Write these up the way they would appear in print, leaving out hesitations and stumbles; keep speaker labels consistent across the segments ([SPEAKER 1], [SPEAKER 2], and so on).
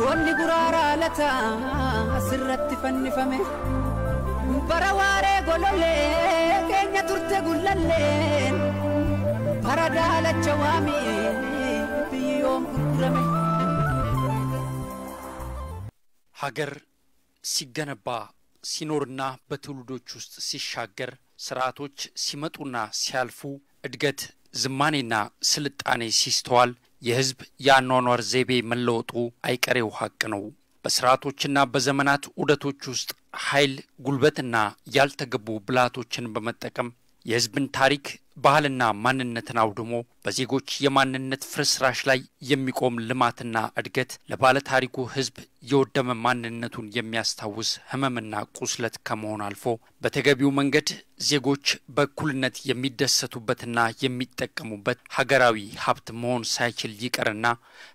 [SPEAKER 1] goonni guraara lata asirratti fannifame barawaare golole keenya turte gullalleen baradaalacha waami biyyoom gurgurame
[SPEAKER 2] ሀገር ሲገነባ ሲኖርና በትውልዶች ውስጥ ሲሻገር ስርዓቶች ሲመጡና ሲያልፉ እድገት ዝማኔና ስልጣኔ ሲስተዋል የህዝብ ያኗኗር ዘይቤ መለወጡ አይቀሬው ሐቅ ነው በስርዓቶችና በዘመናት ዑደቶች ውስጥ ኃይል ጉልበትና ያልተገቡ ብላቶችን በመጠቀም የህዝብን ታሪክ ባህልና ማንነትን አውድሞ በዜጎች የማንነት ፍርስራሽ ላይ የሚቆም ልማትና እድገት ለባለ ታሪኩ ህዝብ የወደመ ማንነቱን የሚያስታውስ ህመምና ቁስለት ከመሆን አልፎ በተገቢው መንገድ ዜጎች በእኩልነት የሚደሰቱበትና የሚጠቀሙበት ሀገራዊ ሀብት መሆን ሳይችል ይቀርና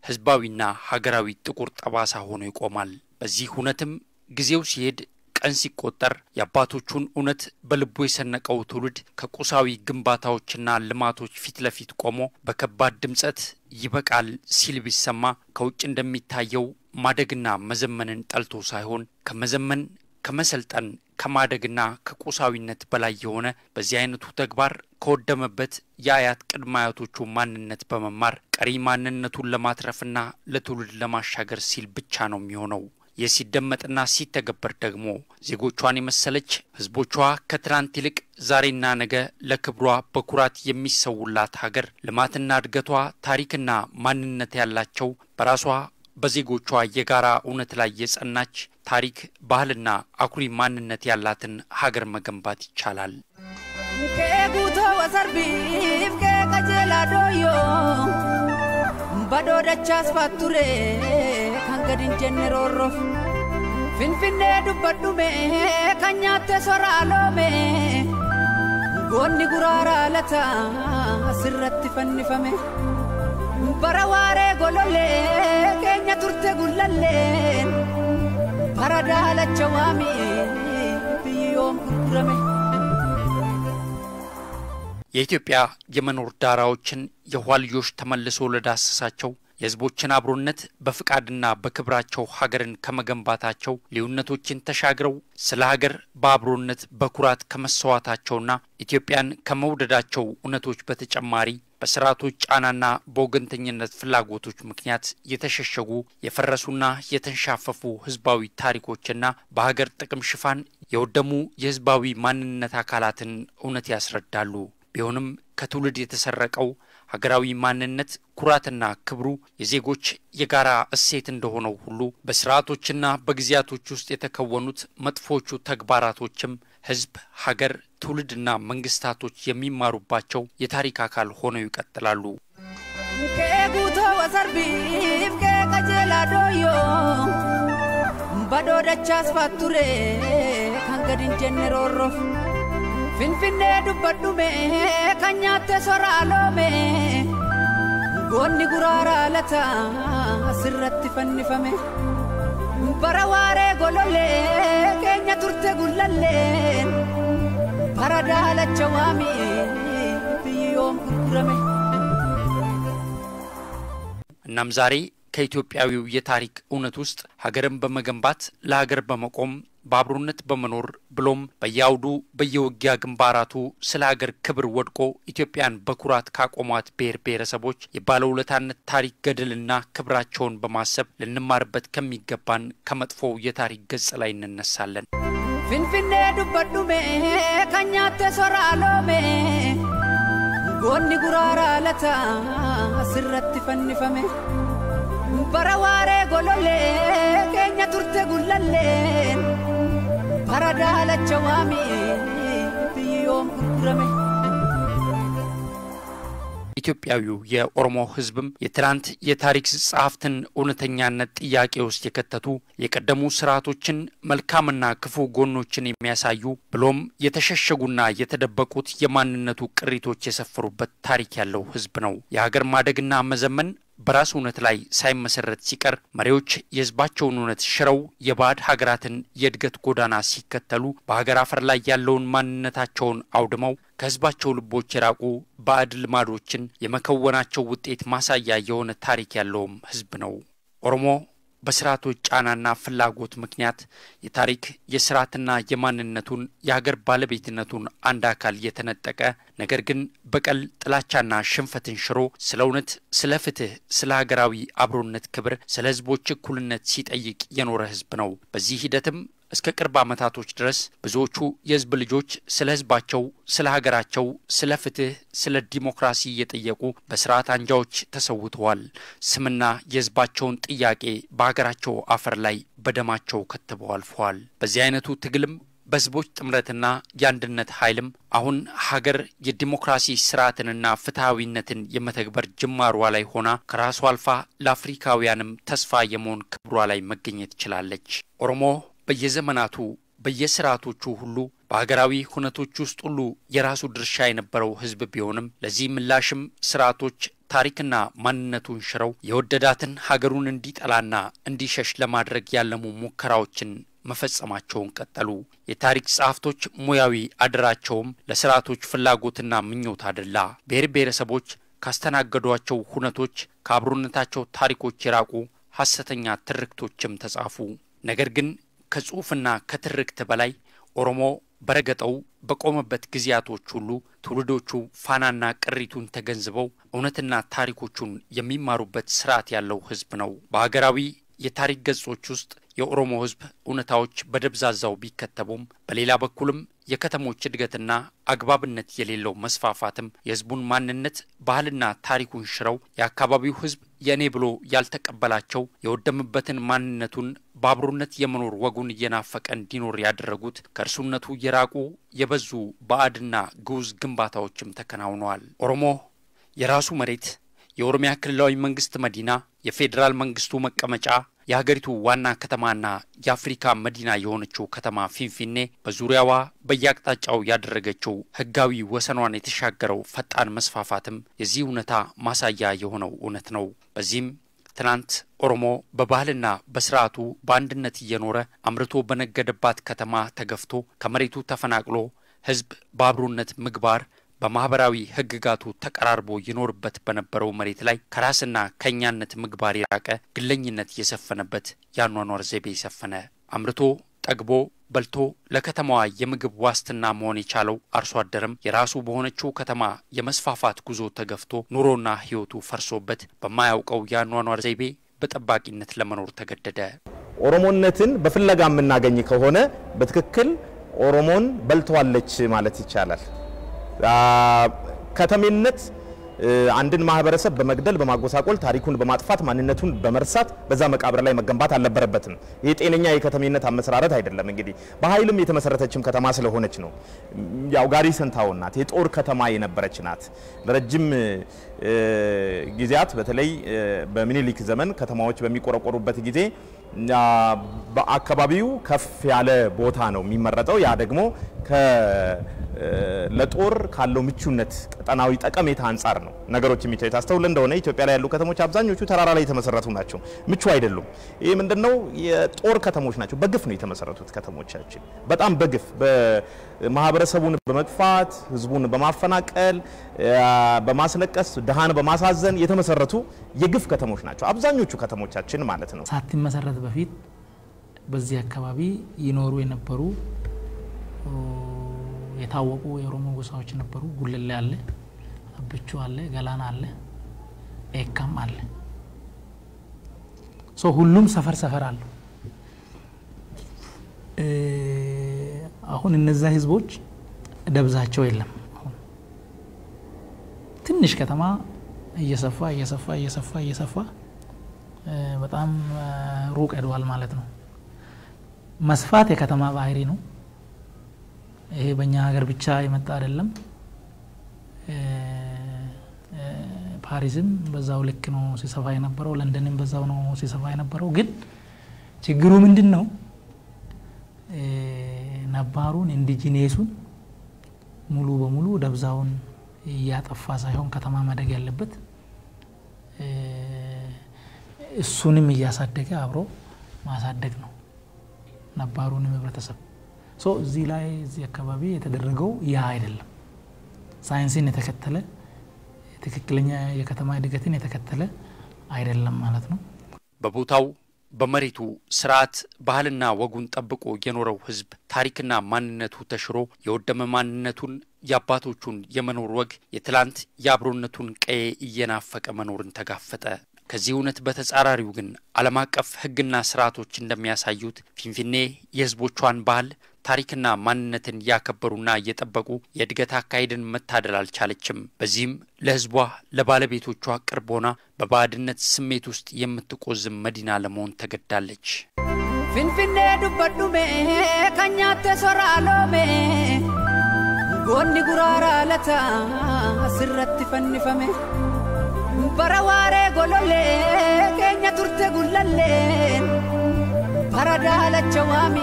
[SPEAKER 2] ህዝባዊና ሀገራዊ ጥቁር ጠባሳ ሆኖ ይቆማል በዚህ ሁነትም ጊዜው ሲሄድ ቀን ሲቆጠር ያባቶቹን ኡነት በልቡ የሰነቀው ትውልድ ከቁሳዊ ግንባታዎችና ልማቶች ፊት ለፊት ቆሞ በከባድ ድምጸት ይበቃል ሲል ቢሰማ ከውጭ እንደሚታየው ማደግና መዘመንን ጠልቶ ሳይሆን ከመዘመን ከመሰልጠን ከማደግና ከቁሳዊነት በላይ የሆነ በዚህ አይነቱ ተግባር ከወደመበት ያያት ቅድማያቶቹ ማንነት በመማር ቀሪ ማንነቱን ለማትረፍና ለትውልድ ለማሻገር ሲል ብቻ ነው የሚሆነው የሲደመጥና ሲተገበር ደግሞ ዜጎቿን የመሰለች ህዝቦቿ ከትላንት ይልቅ ዛሬና ነገ ለክብሯ በኩራት የሚሰውላት ሀገር ልማትና እድገቷ ታሪክና ማንነት ያላቸው በራሷ በዜጎቿ የጋራ ኡነት ላይ የጸናች ታሪክ ባህልና አኩሪ ማንነት ያላትን ሀገር መገንባት ይቻላል
[SPEAKER 1] ከጉቶ ወሰርቢፍ ከቀጀላዶዮ ባዶዳቻስ ፋቱሬ ካንገድን ጀነሮሮፍ ፊንፊኔ ዱበዱሜ ካኛተ ሶራሎሜ ጎኒ ጉራራ ለታ አስረት ፈንፈሜ በራዋሬ ጎሎሌ keenya turte gullalleen baradaalacha waami biyyoom gurgurame
[SPEAKER 2] የኢትዮጵያ የመኖር ዳራዎችን የኋልዮሽ ተመልሶ ለዳሰሳቸው የህዝቦችን አብሮነት በፍቃድና በክብራቸው ሀገርን ከመገንባታቸው ሊውነቶችን ተሻግረው ስለ ሀገር በአብሮነት በኩራት ከመሰዋታቸውና ኢትዮጵያን ከመውደዳቸው ኡነቶች በተጨማሪ በስርዓቶች ጫናና በወገንተኝነት ፍላጎቶች ምክንያት የተሸሸጉ የፈረሱና የተንሻፈፉ ህዝባዊ ታሪኮችና በሀገር ጥቅም ሽፋን የወደሙ የህዝባዊ ማንነት አካላትን ኡነት ያስረዳሉ ቢሆንም ከትውልድ የተሰረቀው ሀገራዊ ማንነት ኩራትና ክብሩ የዜጎች የጋራ እሴት እንደሆነው ሁሉ በስርዓቶችና በግዚያቶች ውስጥ የተከወኑት መጥፎቹ ተግባራቶችም ህዝብ ሀገር ትውልድና መንግስታቶች የሚማሩባቸው የታሪክ አካል ሆነው ይቀጥላሉ
[SPEAKER 1] ከጉቶ ወሰርቢፍ ከቀጀላዶዮ ባዶዳቻስ ፋቱሬ ካንገድን ጀነሮሮፍ ፊንፊኔ ዱበዱሜ ካኛተ ሶራሎሜ ጎኒ ጉራራ ለታ አስረት ፈንፈሜ በራዋሬ ጎሎሌ keenya turte gullalleen baradaalacha waami biyyoom gurgurame
[SPEAKER 2] እናም ዛሬ ከኢትዮጵያዊው የታሪክ ኡነት ውስጥ ሀገርን በመገንባት ለሀገር በመቆም በአብሮነት በመኖር ብሎም በያውዱ በየውጊያ ግንባራቱ ስለ ሀገር ክብር ወድቆ ኢትዮጵያን በኩራት ካቆሟት ብሔረሰቦች የባለውለታነት ታሪክ ገድልና ክብራቸውን በማሰብ ልንማርበት ከሚገባን ከመጥፎው የታሪክ ገጽ ላይ እንነሳለን
[SPEAKER 1] ፊንፊኔ ዱበዱሜ ካኛተ ሶራሎሜ ጎኒ ጉራራ ለታ አስረት ፈንፈሜ በራዋሬ ጎሎሌ keenya turte gullalleen baradaalacha waami biyyoom gurgurame ኢትዮጵያዊው የኦሮሞ ህዝብም የትራንት የታሪክ ጻፍትን ኡነተኛነት ጥያቄ ውስጥ የከተቱ የቀደሙ ስርዓቶችን መልካምና ክፉ ጎኖችን የሚያሳዩ ብሎም የተሸሸጉና የተደበቁት የማንነቱ ቅሪቶች የሰፈሩበት ታሪክ ያለው ህዝብ ነው የሀገር ማደግና መዘመን በራስ ኡነት ላይ ሳይመሰረት ሲቀር መሪዎች የህዝባቸውን ኡነት ሽረው የባድ ሀገራትን የእድገት ጎዳና ሲከተሉ በሀገር አፈር ላይ ያለውን ማንነታቸውን አውድመው ከህዝባቸው ልቦች የራቁ ባድ ልማዶችን የመከወናቸው ውጤት ማሳያ የሆነ ታሪክ ያለው ህዝብ ነው ኦሮሞ በስርዓቶች ጫናና ፍላጎት ምክንያት የታሪክ የስርዓትና የማንነቱን የሀገር ባለቤትነቱን አንድ አካል የተነጠቀ ነገር ግን በቀል ጥላቻና ሽንፈትን ሽሮ ስለ እውነት ስለ ፍትህ ስለ ሀገራዊ አብሮነት ክብር ስለ ህዝቦች እኩልነት ሲጠይቅ የኖረ ህዝብ ነው። በዚህ ሂደትም እስከ ቅርብ ዓመታቶች ድረስ ብዙዎቹ የህዝብ ልጆች ስለ ህዝባቸው ስለ ሀገራቸው ስለ ፍትህ ስለ ዲሞክራሲ እየጠየቁ በስርዓት አንጃዎች ተሰውተዋል። ስምና የህዝባቸውን ጥያቄ በሀገራቸው አፈር ላይ በደማቸው ከተበው አልፈዋል። በዚህ አይነቱ ትግልም በህዝቦች ጥምረትና የአንድነት ኃይልም አሁን ሀገር የዲሞክራሲ ስርዓትንና ፍትሃዊነትን የመተግበር ጅማሯ ላይ ሆና ከራሷ አልፋ ለአፍሪካውያንም ተስፋ የመሆን ክብሯ ላይ መገኘት ይችላለች። ኦሮሞ በየዘመናቱ በየስርዓቶቹ ሁሉ በሀገራዊ ሁነቶች ውስጥ ሁሉ የራሱ ድርሻ የነበረው ህዝብ ቢሆንም ለዚህ ምላሽም ስርዓቶች ታሪክና ማንነቱን ሽረው የወደዳትን ሀገሩን እንዲጠላና እንዲሸሽ ለማድረግ ያለሙ ሙከራዎችን መፈጸማቸውን ቀጠሉ። የታሪክ ጸሐፍቶች ሙያዊ አደራቸውም ለስርዓቶች ፍላጎትና ምኞት አይደላ። ብሔረሰቦች ካስተናገዷቸው ሁነቶች ከአብሮነታቸው ታሪኮች የራቁ ሐሰተኛ ትርክቶችም ተጻፉ። ነገር ግን ከጽሑፍና ከትርክት በላይ ኦሮሞ በረገጠው በቆመበት ጊዜያቶች ሁሉ ትውልዶቹ ፋናና ቅሪቱን ተገንዝበው እውነትና ታሪኮቹን የሚማሩበት ስርዓት ያለው ህዝብ ነው። በሀገራዊ የታሪክ ገጾች ውስጥ የኦሮሞ ህዝብ እውነታዎች በደብዛዛው ቢከተቡም በሌላ በኩልም የከተሞች እድገትና አግባብነት የሌለው መስፋፋትም የህዝቡን ማንነት ባህልና ታሪኩን ሽረው የአከባቢው ህዝብ የኔ ብሎ ያልተቀበላቸው የወደመበትን ማንነቱን በአብሮነት የመኖር ወጉን እየናፈቀ እንዲኖር ያደረጉት ከእርሱነቱ የራቁ የበዙ ባዕድና ግዑዝ ግንባታዎችም ተከናውነዋል። ኦሮሞ የራሱ መሬት የኦሮሚያ ክልላዊ መንግስት መዲና የፌደራል መንግስቱ መቀመጫ የሀገሪቱ ዋና ከተማና የአፍሪካ መዲና የሆነችው ከተማ ፊንፊኔ በዙሪያዋ በየአቅጣጫው ያደረገችው ህጋዊ ወሰኗን የተሻገረው ፈጣን መስፋፋትም የዚህ እውነታ ማሳያ የሆነው እውነት ነው። በዚህም ትናንት ኦሮሞ በባህልና በስርዓቱ በአንድነት እየኖረ አምርቶ በነገደባት ከተማ ተገፍቶ ከመሬቱ ተፈናቅሎ ህዝብ በአብሮነት ምግባር በማህበራዊ ህግጋቱ ተቀራርቦ ይኖርበት በነበረው መሬት ላይ ከራስና ከኛነት ምግባር የራቀ ግለኝነት የሰፈነበት ያኗኗር ዘይቤ የሰፈነ አምርቶ ጠግቦ በልቶ ለከተማዋ የምግብ ዋስትና መሆን የቻለው አርሶ አደረም የራሱ በሆነችው ከተማ የመስፋፋት ጉዞ ተገፍቶ ኑሮና ህይወቱ ፈርሶበት በማያውቀው ያኗኗር ዘይቤ በጠባቂነት ለመኖር ተገደደ።
[SPEAKER 3] ኦሮሞነትን በፍለጋ የምናገኝ ከሆነ በትክክል ኦሮሞን በልቷለች ማለት ይቻላል። ከተሜነት አንድን ማህበረሰብ በመግደል በማጎሳቆል ታሪኩን በማጥፋት ማንነቱን በመርሳት በዛ መቃብር ላይ መገንባት አልነበረበትም። ይሄ ጤነኛ የከተሜነት አመሰራረት አይደለም። እንግዲህ በኃይልም የተመሰረተችም ከተማ ስለሆነች ነው። ያው ጋሪ ሰንታውን ናት፣ የጦር ከተማ የነበረች ናት። ለረጅም ጊዜያት በተለይ በሚኒሊክ ዘመን ከተማዎች በሚቆረቆሩበት ጊዜ በአከባቢው ከፍ ያለ ቦታ ነው የሚመረጠው። ያ ደግሞ ለጦር ካለው ምቹነት ቀጠናዊ ጠቀሜታ አንፃር ነው ነገሮች የሚታዩት። አስተውል እንደሆነ ኢትዮጵያ ላይ ያሉ ከተሞች አብዛኞቹ ተራራ ላይ የተመሰረቱ ናቸው፣ ምቹ አይደሉም። ይሄ ምንድነው? የጦር ከተሞች ናቸው። በግፍ ነው የተመሰረቱት ከተሞቻችን። በጣም በግፍ በማህበረሰቡን በመግፋት ህዝቡን በማፈናቀል በማስለቀስ ደሃን በማሳዘን የተመሰረቱ የግፍ ከተሞች ናቸው አብዛኞቹ ከተሞቻችን ማለት ነው።
[SPEAKER 4] ሳትመሰረት በፊት በዚህ አካባቢ ይኖሩ የነበሩ የታወቁ የኦሮሞ ጎሳዎች ነበሩ። ጉልሌ አለ፣ አብቹ አለ፣ ገላና አለ፣ ኤካም አለ። ሁሉም ሰፈር አሉ። አሁን እነዛ ህዝቦች ደብዛቸው የለም። አሁን ትንሽ ከተማ እየሰፋ በጣም ሩቅ ሄዷል ማለት ነው። መስፋት የከተማ ባህሪ ነው። ይሄ በእኛ ሀገር ብቻ የመጣ አይደለም። ፓሪስም በዛው ልክ ነው ሲሰፋ የነበረው፣ ለንደንም በዛው ነው ሲሰፋ የነበረው። ግን ችግሩ ምንድነው? ነባሩን ኢንዲጂነሱን ሙሉ በሙሉ ደብዛውን ያጠፋ ሳይሆን ከተማ ማደግ ያለበት እሱንም ያሳደገ አብሮ ማሳደግ ነው ነባሩን ህብረተሰብ። እዚህ ላይ እዚህ አካባቢ የተደረገው ያ አይደለም። ሳይንስን የተከተለ ትክክለኛ የከተማ እድገትን የተከተለ አይደለም ማለት ነው።
[SPEAKER 1] በቦታው በመሬቱ ስርዓት ባህልና ወጉን ጠብቆ የኖረው ህዝብ ታሪክና ማንነቱ ተሽሮ የወደመ ማንነቱን ያባቶቹን የመኖር ወግ የትላንት ያብሮነቱን ቀዬ እየናፈቀ መኖርን ተጋፈጠ። ከዚህ እውነት በተጻራሪው ግን ዓለም አቀፍ ህግና ስርዓቶች እንደሚያሳዩት ፊንፊኔ የህዝቦቿን ባህል ታሪክና ማንነትን ያከበሩና እየጠበቁ የእድገት አካሄድን መታደል አልቻለችም። በዚህም ለህዝቧ ለባለቤቶቿ ቅርብ ሆና በባዕድነት ስሜት ውስጥ የምትቆዝም መዲና ለመሆን ተገድዳለች።
[SPEAKER 5] ፊንፊኔ ዱበዱሜ ከኛቴ ሶራሎሜ ጎኒ ጉራራ ለታ ስረት ፈንፈሜ በረዋሬ ጎሎሌ ከኛ ቱርቴ ጉለሌን በረዳለቸዋሚ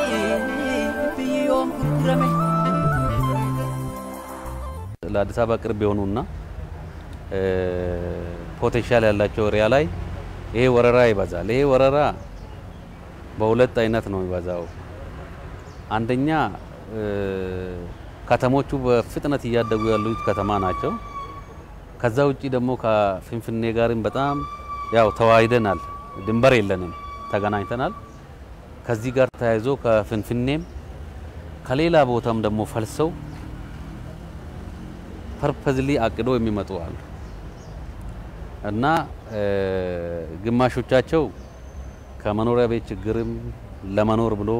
[SPEAKER 5] ቢዮም ኩረሜ
[SPEAKER 6] ለአዲስ አበባ ቅርብ የሆኑና ፖቴንሻል ያላቸው ኤሪያ ላይ ይሄ ወረራ ይባዛል። ይሄ ወረራ በሁለት አይነት ነው ይባዛው። አንደኛ ከተሞቹ በፍጥነት እያደጉ ያሉት ከተማ ናቸው። ከዛ ውጪ ደግሞ ከፊንፊኔ ጋርም በጣም ያው ተዋይደናል፣ ድንበር የለንም፣ ተገናኝተናል። ከዚህ ጋር ተያይዞ ከፊንፊኔም ከሌላ ቦታም ደግሞ ፈልሰው ፐርፐዝሊ አቅዶ የሚመጡ አሉ እና ግማሾቻቸው ከመኖሪያ ቤት ችግርም ለመኖር ብሎ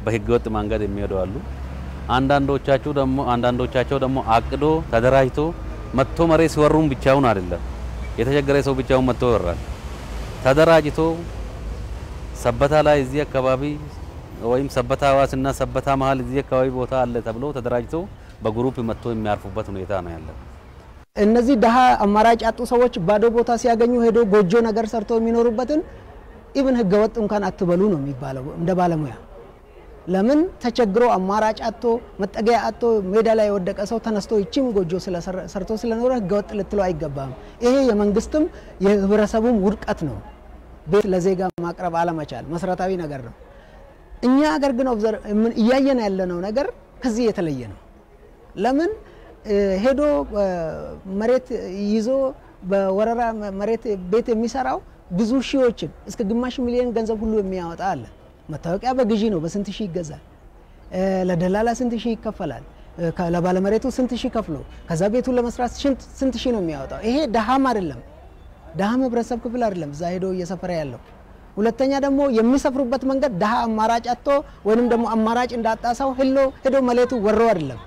[SPEAKER 6] በህገወጥ መንገድ የሚሄዱ አሉ። አንዳንዶቻቸው ደግሞ አቅዶ ተደራጅቶ መጥቶ መሬት ሲወሩም ብቻውን አይደለም፣ የተቸገረ ሰው ብቻውን መጥቶ ይወራል። ተደራጅቶ ሰበታ ላይ እዚህ አካባቢ ወይም ሰበታ ዋስና ሰበታ መሃል እዚህ አካባቢ ቦታ አለ ተብሎ ተደራጅቶ በግሩፕ መጥቶ የሚያርፉበት ሁኔታ ነው ያለው።
[SPEAKER 7] እነዚህ ደሃ አማራጭ አጡ ሰዎች ባዶ ቦታ ሲያገኙ ሄዶ ጎጆ ነገር ሰርቶ የሚኖሩበትን ኢብን ህገወጥ እንኳን አትበሉ ነው የሚባለው እንደ ባለሙያ። ለምን ተቸግሮ አማራጭ አጥቶ መጠገያ አጥቶ ሜዳ ላይ ወደቀ ሰው ተነስቶ ይቺም ጎጆ ሰርቶ ስለኖረ ህገወጥ ልትለው አይገባም። ይሄ የመንግስትም የህብረተሰቡም ውድቀት ነው። ቤት ለዜጋ ማቅረብ አለመቻል መሰረታዊ ነገር ነው። እኛ ሀገር ግን እያየን ያለነው ነገር ከዚህ የተለየ ነው። ለምን ሄዶ መሬት ይዞ በወረራ መሬት ቤት የሚሰራው ብዙ ሺዎችን እስከ ግማሽ ሚሊዮን ገንዘብ ሁሉ የሚያወጣ አለ። መታወቂያ በግዢ ነው፣ በስንት ሺህ ይገዛል። ለደላላ ስንት ሺህ ይከፈላል። ለባለመሬቱ ስንት ሺህ ከፍሎ ከዛ ቤቱን ለመስራት ስንት ሺህ ነው የሚያወጣው። ይሄ ደሃም አይደለም፣ ደሃም ህብረተሰብ ክፍል አይደለም እዛ ሄዶ እየሰፈረ ያለው። ሁለተኛ ደግሞ የሚሰፍሩበት መንገድ ደሃ አማራጭ አጥቶ ወይንም ደግሞ አማራጭ እንዳጣሳው ሄዶ መሬቱ ወረው አይደለም፣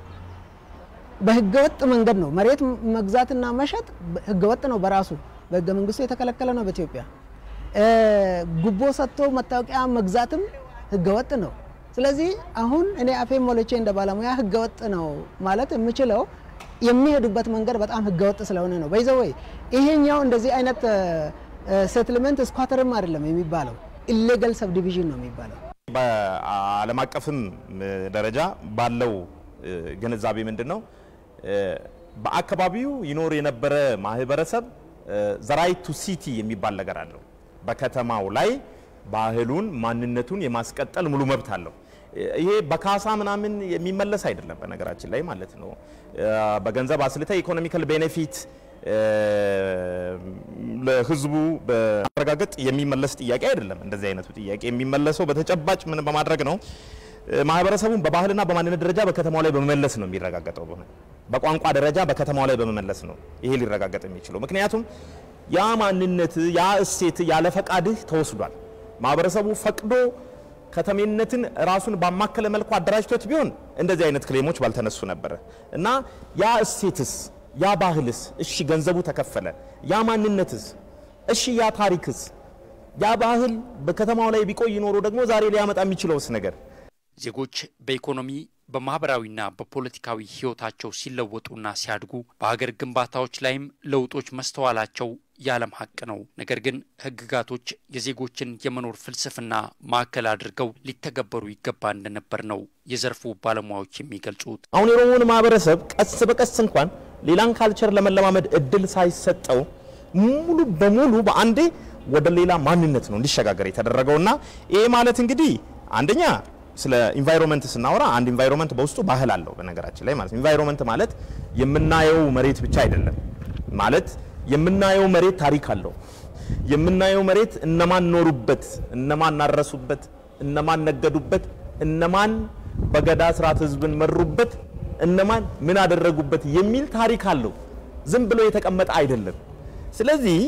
[SPEAKER 7] በህገወጥ መንገድ ነው። መሬት መግዛትና መሸጥ ህገወጥ ነው በራሱ በህገ መንግስቱ የተከለከለ ነው በኢትዮጵያ። ጉቦ ሰጥቶ መታወቂያ መግዛትም ህገወጥ ነው። ስለዚህ አሁን እኔ አፌን ሞልቼ እንደ ባለሙያ ህገወጥ ነው ማለት የምችለው የሚሄዱበት መንገድ በጣም ህገወጥ ስለሆነ ነው። በይዘወይ ይሄኛው እንደዚህ አይነት ሴትልመንት ስኳተርም አይደለም የሚባለው፣ ኢሌጋል ሰብዲቪዥን ነው የሚባለው።
[SPEAKER 3] በዓለም አቀፍም ደረጃ ባለው ግንዛቤ ምንድነው በአከባቢው ይኖር የነበረ ማህበረሰብ ዘራይት ቱ ሲቲ የሚባል ነገር አለው። በከተማው ላይ ባህሉን ማንነቱን የማስቀጠል ሙሉ መብት አለው። ይሄ በካሳ ምናምን የሚመለስ አይደለም በነገራችን ላይ ማለት ነው። በገንዘብ አስልተ ኢኮኖሚካል ቤኔፊት ለህዝቡ በማረጋገጥ የሚመለስ ጥያቄ አይደለም። እንደዚህ አይነቱ ጥያቄ የሚመለሰው በተጨባጭ ምን በማድረግ ነው? ማህበረሰቡን በባህልና በማንነት ደረጃ በከተማው ላይ በመመለስ ነው የሚረጋገጠው። በቋንቋ ደረጃ በከተማው ላይ በመመለስ ነው ይሄ ሊረጋገጥ የሚችለው። ምክንያቱም ያ ማንነት ያ እሴት ያለ ፈቃድህ ተወስዷል። ማህበረሰቡ ፈቅዶ ከተሜነትን ራሱን ባማከለ መልኩ አደራጅቶት ቢሆን እንደዚህ አይነት ክሌሞች ባልተነሱ ነበር እና ያ እሴትስ ያ ባህልስ እሺ ገንዘቡ ተከፈለ፣ ያ ማንነትስ እሺ ያ ታሪክስ ያ ባህል በከተማው ላይ ቢቆይ ኖሮ ደግሞ ዛሬ ሊያመጣ የሚችለውስ ነገር
[SPEAKER 1] ዜጎች በኢኮኖሚ በማህበራዊና በፖለቲካዊ ህይወታቸው ሲለወጡና ሲያድጉ በሀገር ግንባታዎች ላይም ለውጦች መስተዋላቸው ያለም ሀቅ ነው። ነገር ግን ህግጋቶች የዜጎችን የመኖር ፍልስፍና ማዕከል አድርገው ሊተገበሩ ይገባ እንደነበር ነው የዘርፉ ባለሙያዎች የሚገልጹት። አሁን የሮሞን ማህበረሰብ ቀስ በቀስ እንኳን ሌላን ካልቸር ለመለማመድ እድል ሳይሰጠው ሙሉ በሙሉ በአንዴ ወደ ሌላ ማንነት ነው እንዲሸጋገር የተደረገውና ይሄ ማለት እንግዲህ አንደኛ ስለ ኢንቫይሮንመንት ስናወራ አንድ ኢንቫይሮንመንት በውስጡ ባህል አለው በነገራችን ላይ ማለት ኢንቫይሮንመንት ማለት የምናየው መሬት ብቻ አይደለም ማለት የምናየው መሬት ታሪክ አለው
[SPEAKER 3] የምናየው መሬት እነማን ኖሩበት እነማን ናረሱበት እነማን ነገዱበት እነማን በገዳ ስርዓት ህዝብን መሩበት እነማን ምን አደረጉበት የሚል ታሪክ አለው ዝም ብሎ የተቀመጠ አይደለም ስለዚህ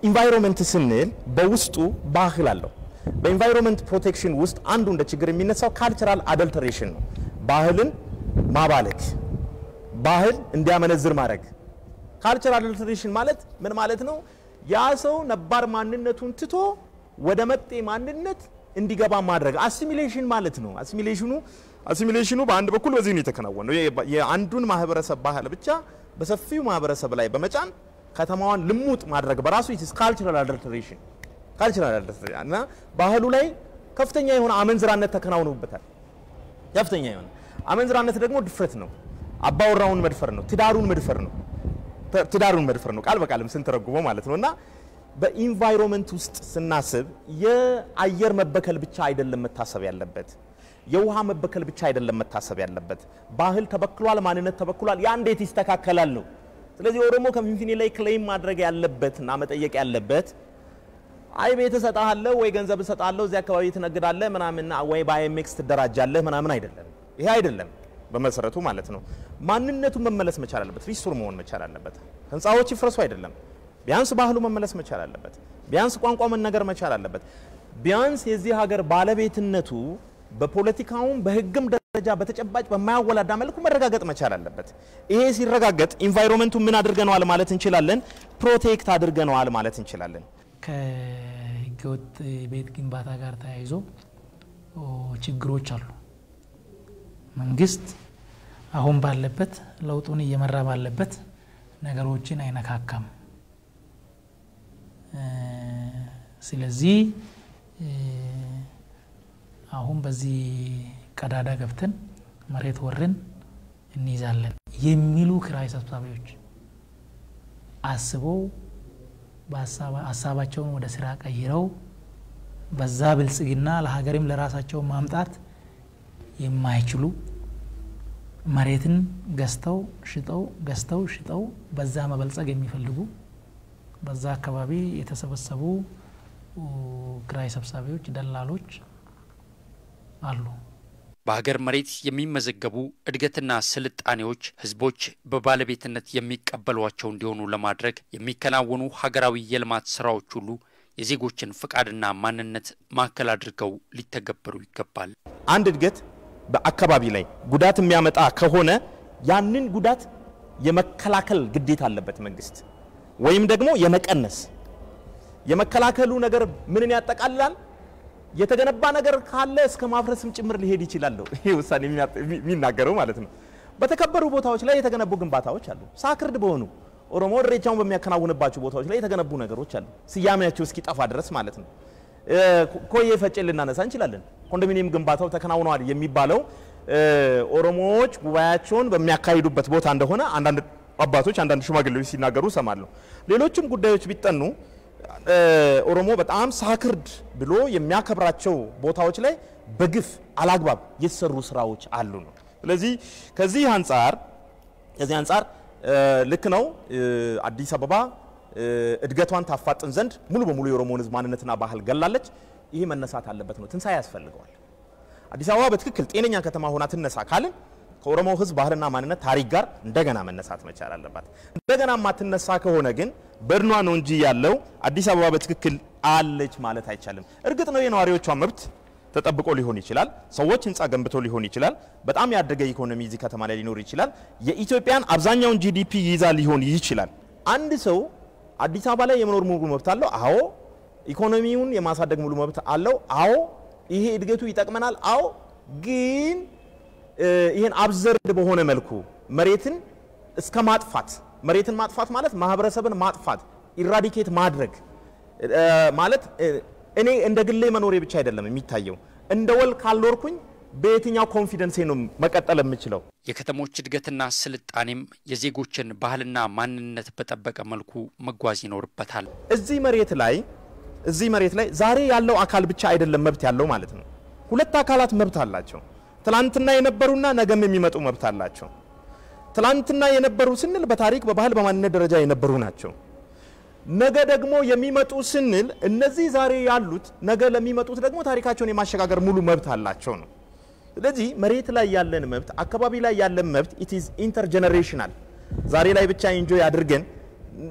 [SPEAKER 3] ኢንቫይሮንመንት ስንል በውስጡ ባህል አለው በኢንቫይሮንመንት ፕሮቴክሽን ውስጥ አንዱ እንደ ችግር የሚነሳው ካልቸራል አደልተሬሽን ነው ባህልን ማባለክ ባህል እንዲያመነዝር ማድረግ ካልቸራል አደልተሬሽን ማለት ምን ማለት ነው ያ ሰው ነባር ማንነቱን ትቶ ወደ መጤ ማንነት እንዲገባ ማድረግ አሲሚሌሽን ማለት ነው አሲሚሌሽኑ በአንድ በኩል በዚህ ነው የተከናወነው የአንዱን ማህበረሰብ ባህል ብቻ በሰፊው ማህበረሰብ ላይ በመጫን ከተማዋን ልሙጥ ማድረግ በራሱ is cultural adulteration እና ባህሉ ላይ ከፍተኛ የሆነ አመንዝራነት ተከናውኖበታል ከፍተኛ የሆነ አመንዝራነት ደግሞ ድፍረት ነው አባወራውን መድፈር ነው ትዳሩን መድፈር ነው ቃል በቃልም ስንተረጉመው ማለት ነውና በኢንቫይሮንመንት ውስጥ ስናስብ የአየር መበከል ብቻ አይደለም መታሰብ ያለበት የውሃ መበከል ብቻ አይደለም መታሰብ ያለበት ባህል ተበክሏል ማንነት ተበክሏል ያ እንዴት ይስተካከላል ነው ስለዚህ ኦሮሞ ከፊንፊኔ ላይ ክሌም ማድረግ ያለበትና መጠየቅ ያለበት አይ ቤት ሰጣለሁ ወይ ገንዘብ ሰጣለሁ እዚህ አካባቢ ትነግዳለህ ምናምን ወይ ባይኤምኤክስ ትደራጃለህ ምናምን አይደለም ይሄ አይደለም በመሰረቱ ማለት ነው ማንነቱ መመለስ መቻል አለበት ሪስቶር መሆን መቻል አለበት ህንጻዎች ይፍረሱ አይደለም ቢያንስ ባህሉ መመለስ መቻል አለበት ቢያንስ ቋንቋ መነገር መቻል አለበት ቢያንስ የዚህ ሀገር ባለቤትነቱ በፖለቲካውም በህግም ደረጃ በተጨባጭ በማያወላዳ መልኩ መረጋገጥ መቻል አለበት ይሄ ሲረጋገጥ ኢንቫይሮንመንቱ ምን አድርገናል ማለት እንችላለን ፕሮቴክት አድርገናል ማለት እንችላለን
[SPEAKER 4] ከህገወጥ ቤት ግንባታ ጋር ተያይዞ ችግሮች አሉ መንግስት አሁን ባለበት ለውጡን እየመራ ባለበት ነገሮችን አይነካካም ስለዚህ አሁን በዚህ ቀዳዳ ገብተን መሬት ወረን እንይዛለን የሚሉ ክራይ ሰብሳቢዎች አስበው በሐሳባቸውን ወደ ስራ ቀይረው በዛ ብልጽግና ለሀገርም ለራሳቸው ማምጣት የማይችሉ መሬትን ገዝተው ሽጠው በዛ መበልጸግ የሚፈልጉ በዛ አካባቢ የተሰበሰቡ ክራይ ሰብሳቢዎች ደላሎች አሉ
[SPEAKER 1] በሀገር መሬት የሚመዘገቡ እድገትና ስልጣኔዎች ህዝቦች በባለቤትነት የሚቀበሏቸው እንዲሆኑ ለማድረግ የሚከናወኑ ሀገራዊ የልማት ስራዎች ሁሉ የዜጎችን ፍቃድና ማንነት ማከል አድርገው ሊተገበሩ ይገባል
[SPEAKER 3] አንድ እድገት በአካባቢ ላይ ጉዳት የሚያመጣ ከሆነ ያንን ጉዳት የመከላከል ግዴታ አለበት መንግስት ወይም ደግሞ የመከላከሉ ነገር ምንን ያጠቃልላል የተገነባ ነገር ካለ እስከ ማፍረስም ጭምር ሊሄድ ይችላል ይሄ ውሳኔ የሚናገረው ማለት ነው በተከበሩ ቦታዎች ላይ የተገነቡ ግንባታዎች አሉ ሳክርድ በሆኑ ኦሮሞ ሬቻውን በሚያከናውንባቸው ቦታዎች ላይ የተገነቡ ነገሮች አሉ ስያሜያቸው እስኪጠፋ ድረስ ማለት ነው ኮዬ ፈጨል ልናነሳ እንችላለን ኮንዶሚኒየም ግንባታው ተከናውኗል የሚባለው ኦሮሞዎች ጉባኤያቸውን በሚያካሂዱበት ቦታ እንደሆነ አንዳንድ አባቶች አንዳንድ ሽማግሌዎች ሲናገሩ ሰማለሁ ሌሎችም ጉዳዮች ቢጠኑ ኦሮሞ በጣም ሳክርድ ብሎ የሚያከብራቸው ቦታዎች ላይ በግፍ አላግባብ የተሰሩ ስራዎች አሉ ነው ስለዚህ ከዚህ አንፃር ልክ ነው አዲስ አበባ እድገቷን ታፋጥን ዘንድ ሙሉ በሙሉ የኦሮሞን ህዝብ ማንነትና ባህል ገላለች ይሄ መነሳት አለበት ነው ትንሳኤ ያስፈልገዋል አዲስ አበባ በትክክል ጤነኛ ከተማ ሆና ትነሳ ካልን ከኦሮሞ ህዝብ ባህልና ማንነት ታሪክ ጋር እንደገና መነሳት መቻል አለባት እንደገና ማትነሳ ከሆነ ግን በድኗ ነው እንጂ ያለው አዲስ አበባ በትክክል አለች ማለት አይቻልም እርግጥ ነው የነዋሪዎቿ መብት ተጠብቆ ሊሆን ይችላል ሰዎች ህንጻ ገንብተው ሊሆን ይችላል በጣም ያደገ ኢኮኖሚ እዚህ ከተማ ላይ ሊኖር ይችላል የኢትዮጵያን አብዛኛውን ጂዲፒ ይዛ ሊሆን ይችላል አንድ ሰው አዲስ አበባ ላይ የመኖር ሙሉ መብት አለው አዎ ኢኮኖሚውን የማሳደግ ሙሉ መብት አለው አዎ ይሄ እድገቱ ይጠቅመናል አዎ ግን ይሄን አብዘርድ በሆነ መልኩ መሬትን እስከ ማጥፋት ማለት ማህበረሰብን ማጥፋት ኢራዲኬት ማድረግ ማለት እኔ እንደ ግሌ መኖሬ ብቻ አይደለም የሚታየው እንደ ወል ካልኖርኩኝ በየትኛው ኮንፊደንስ ነው መቀጠል የምችለው
[SPEAKER 1] የከተሞች እድገትና ስልጣኔም የዜጎችን ባህልና ማንነት በጠበቀ መልኩ መጓዝ ይኖርበታል
[SPEAKER 3] እዚህ መሬት ላይ ዛሬ ያለው አካል ብቻ አይደለም መብት ያለው ማለት ነው ሁለት አካላት መብት አላቸው ትላንትና የነበሩና ነገም የሚመጡ መብት አላቸው ትላንትና የነበሩ ስንል በታሪክ በባህል በማንነት ደረጃ የነበሩ ናቸው ነገ ደግሞ የሚመጡ ስንል እነዚህ ዛሬ ያሉት ነገ ለሚመጡት ደግሞ ታሪካቸውን የማሸጋገር ሙሉ መብት አላቸው ነው ስለዚህ መሬት ላይ ያለን መብት አካባቢ ላይ ያለን መብት it is intergenerational ዛሬ ላይ ብቻ ኢንጆይ አድርገን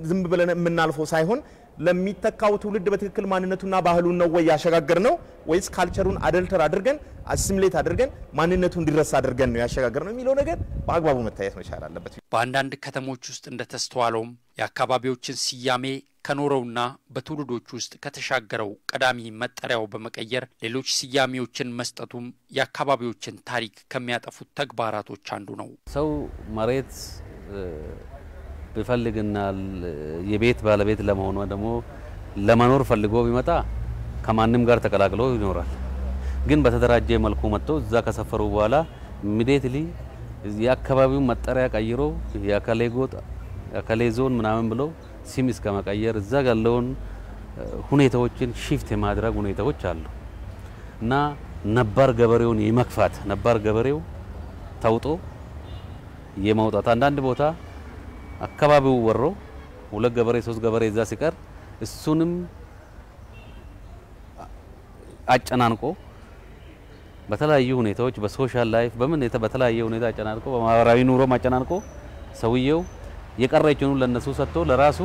[SPEAKER 3] ዝም ብለን የምናልፈው ሳይሆን ለሚተካው ትውልድ በትክክል ማንነቱና ባህሉን ነው ወይ ያሸጋገር ነው ወይስ ካልቸሩን አደልተር አድርገን አሲሚሌት አድርገን ማንነቱን እንዲረሳ አድርገን ነው ያሸጋገር ነው የሚለው ነገር በአግባቡ መታየት መቻል አለበት
[SPEAKER 1] በአንዳንድ ከተሞች ውስጥ እንደተስተዋለውም የአካባቢዎችን ሲያሜ ከኖረውና በትውልዶች ውስጥ ከተሻገረው ቀዳሚ መጠሪያው በመቀየር ሌሎች ሲያሜዎችን መስጠቱም የአካባቢዎችን ታሪክ ከሚያጠፉት ተግባራቶች አንዱ ነው
[SPEAKER 6] ሰው መሬት ቢፈልግና የቤት ባለቤት ለመሆኑ ደግሞ ለመኖር ፈልጎ ቢመጣ ከማንንም ጋር ተቀላቅሎ ይኖራል ግን በተደራጀ መልኩ መጥቶ እዛ ከሰፈሩ በኋላ ኢሚዲየትሊ የአካባቢው መጠሪያ ቀይሮ ያከሌጎጥ ያከሌዞን ምናምን ብሎ ሲም እስከመቀየር እዛ ያለውን ሁኔታዎችን ሺፍት የማድረግ ሁኔታዎች አሉ እና ነባር ገበሬውን የመክፋት ነባር ገበሬው ታውጦ የማውጣት አንዳንድ ቦታ አካባቢው ወሮ ሁለት ገበሬ ሶስት ገበሬ እዛ ሲቀር እሱንም አጨናንቆ በተለያዩ ሁኔታዎች በሶሻል ላይፍ በምን በተለያየ ሁኔታ አጨናንቆ በማህበራዊ ኑሮ ማጨናንቆ ሰውየው የቀረችውን ለነሱ ሰጥቶ ለራሱ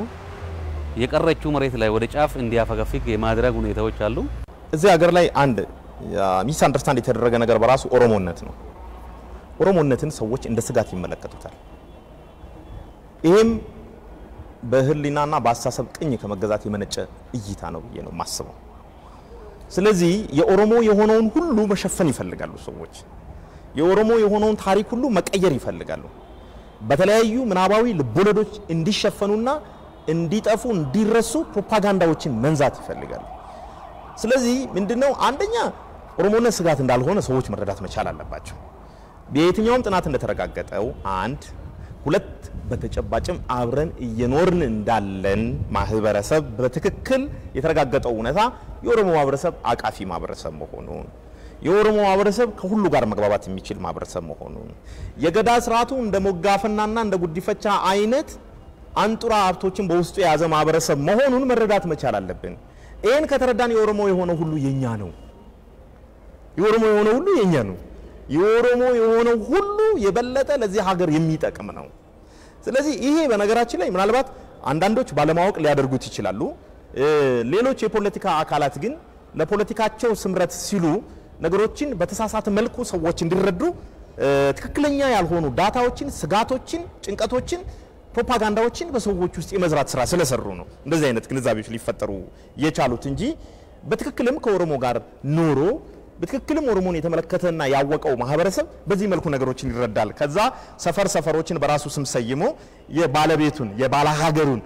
[SPEAKER 6] የቀረችው መሬት ላይ ወደ ጫፍ እንዲያፈገፍግ የማድረግ ሁኔታዎች አሉ
[SPEAKER 3] እዚህ ሀገር ላይ አንድ ሚስ አንደርስታንድ የተደረገ ነገር በራሱ ኦሮሞነት ነው ኦሮሞነትን ሰዎች እንደ ስጋት ይመለከቱታል ይሄም በህሊናና በአሳሰብ ቅኝ ከመገዛት የመነጨ እይታ ነው ብዬ ነው ማስበው ስለዚህ የኦሮሞ የሆነውን ሁሉ መሸፈን ይፈልጋሉ ሰዎች የኦሮሞ የሆነውን ታሪክ ሁሉ መቀየር ይፈልጋሉ በተለያዩ ምናባዊ ልቦለዶች እንዲሸፈኑና እንዲጠፉ እንዲረሱ ፕሮፓጋንዳዎችን መንዛት ይፈልጋሉ ስለዚህ ምንድነው አንደኛ ኦሮሞነት ስጋት እንዳልሆነ ሰዎች መረዳት መቻል አለባቸው በየትኛውም ጥናት እንደተረጋገጠው አንድ ሁለት በተጨባጭም አብረን እየኖርን እንዳለን ማህበረሰብ በትክክል የተረጋገጠው እውነታ የኦሮሞ ማህበረሰብ አቃፊ ማህበረሰብ መሆኑን የኦሮሞ ማህበረሰብ ከሁሉ ጋር መግባባት የሚችል ማህበረሰብ መሆኑን የገዳ ስርዓቱ እንደ ሞጋፈናና እንደ ጉዲፈቻ አይነት አንጡራ ሀብቶችን በውስጡ የያዘ ማህበረሰብ መሆኑን መረዳት መቻል አለብን ይሄን ከተረዳን የኦሮሞ የሆነው ሁሉ የኛ ነው የኦሮሞ የሆነው ሁሉ የኛ ነው የኦሮሞ የሆነው ሁሉ የበለጠ ለዚህ ሀገር የሚጠቅም ነው ስለዚህ ይሄ በነገራችን ላይ ምናልባት አንዳንዶች ባለማወቅ ሊያደርጉት ይችላሉ ሌሎች የፖለቲካ አካላት ግን ለፖለቲካቸው ስምረት ሲሉ ነገሮችን በተሳሳተ መልኩ ሰዎች እንዲረዱ ትክክለኛ ያልሆኑ ዳታዎችን ስጋቶችን ጭንቀቶችን ፕሮፓጋንዳዎችን በሰዎች ውስጥ የመዝራት ስራ ስለሰሩ ነው እንደዚህ አይነት ግንዛቤዎች ሊፈጠሩ የቻሉት እንጂ በትክክልም ከኦሮሞ ጋር ኖሮ በትክክልም ኦሮሞን የተመለከተና ያወቀው ማህበረሰብ በዚህ መልኩ ነገሮችን ይረዳል ከዛ ሰፈሮችን በራሱ ስም ሰይሞ የባለቤቱን የባለሀገሩን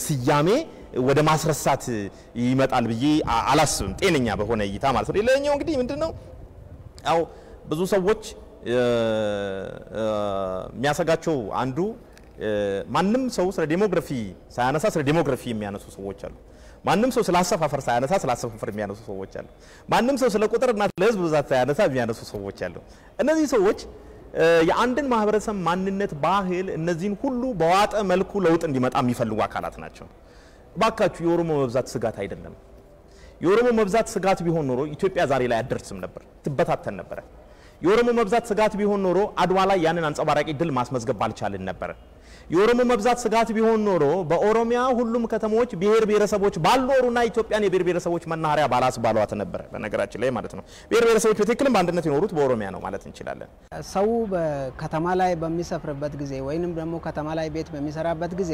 [SPEAKER 3] ሲያሜ ወደ ማስረሳት ይመጣል ብዬ አላስብም ጤነኛ በሆነ እይታ ማለት ነው ሌላኛው እንግዲህ ምንድነው ያው ብዙ ሰዎች የሚያሰጋቸው አንዱ ማንንም ሰው ስለ ዴሞግራፊ ሳያነሳ ስለ ዴሞግራፊ የሚያነሱ ሰዎች አሉ ማንንም ሰው ስለ አሰፋፈር ሳያነሳ ስለ አሰፋፈር የሚያነሱ ሰዎች አሉ ማንንም ሰው ስለ ቁጥርና ስለ ህዝብ ብዛት ሳያነሳ የሚያነሱ ሰዎች አሉ እነዚህ ሰዎች የአንድን ማህበረሰብ ማንነት ባህል እነዚህን ሁሉ በዋጠ መልኩ ለውጥ እንዲመጣ የሚፈልጉ አካላት ናቸው ባካችሁ የኦሮሞ መብዛት ስጋት አይደለም የኦሮሞ መብዛት ስጋት ቢሆን ኖሮ ኢትዮጵያ ዛሬ ላይ አደርስም ነበር ትበታተን ነበር የኦሮሞ መብዛት ስጋት ቢሆን ኖሮ አድዋ ላይ ያንን አንጸባራቂ ድል ማስመዝገብ አልቻልን ነበር የኦሮሞ መብዛት ስጋት ቢሆን ኖሮ በኦሮሚያ ሁሉም ከተሞች ብሔር ብሔረሰቦች ባልኖሩና ኢትዮጵያን የብሔር ብሔረሰቦች መናኸሪያ ባላስባሏት ነበር በነገራችን ላይ ማለት ነው ብሔር ብሔረሰቦች በትክክልም በአንድነት ይኖሩት በኦሮሚያ ነው ማለት እንችላለን
[SPEAKER 7] ሰው በከተማ ላይ በሚሰፍርበት ጊዜ ወይንም ደግሞ ከተማ ላይ ቤት በሚሰራበት ጊዜ